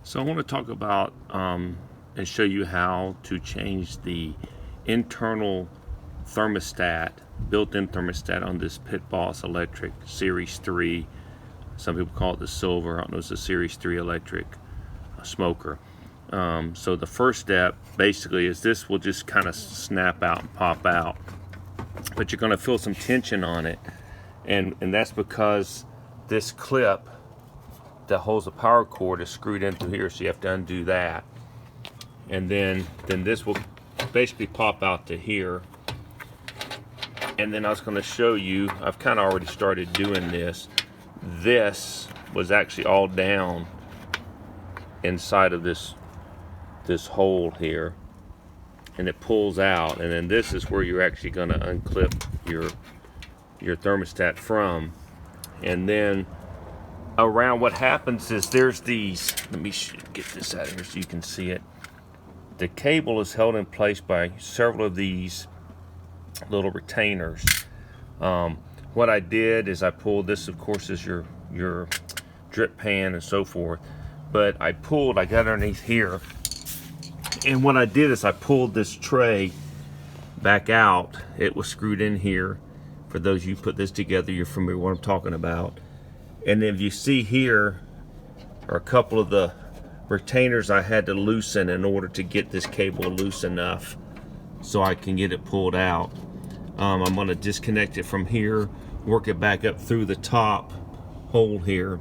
So I want to talk about and show you how to change the internal thermostat, built-in thermostat on this Pit Boss electric Series 3. Some people call it the silver. I don't know, it's a Series 3 electric smoker. So the first step basically is this will just kind of snap out and pop out, but you're going to feel some tension on it, and that's because this clip that holds the power cord is screwed into here, so you have to undo that, and then this will basically pop out to here. And then I was going to show you, I've kind of already started doing this. This was actually all down inside of this hole here, and it pulls out, and then this is where you're actually going to unclip your thermostat from. And then around, what happens is there's these, let me get this out of here so you can see it. The cable is held in place by several of these little retainers. What I did is I pulled this, of course, is your drip pan and so forth, but I got underneath here, and what I did is I pulled this tray back out. It was screwed in here. For those of you who put this together, you're familiar with what I'm talking about. And then if you see here are a couple of the retainers I had to loosen in order to get this cable loose enough so I can get it pulled out. I'm going to disconnect it from here, work it back up through the top hole here.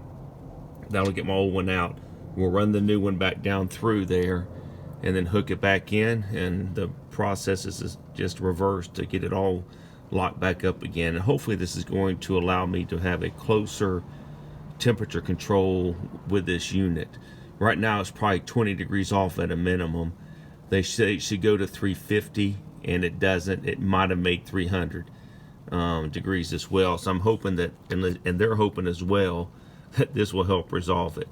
That'll get my old one out. We'll run the new one back down through there and then hook it back in, and the process is just reversed to get it all locked back up again. And hopefully this is going to allow me to have a closer temperature control with this unit. Right now it's probably 20 degrees off at a minimum. They say it should go to 350, and it doesn't. It might have made 300 degrees as well. So I'm hoping that, and they're hoping as well, that this will help resolve it.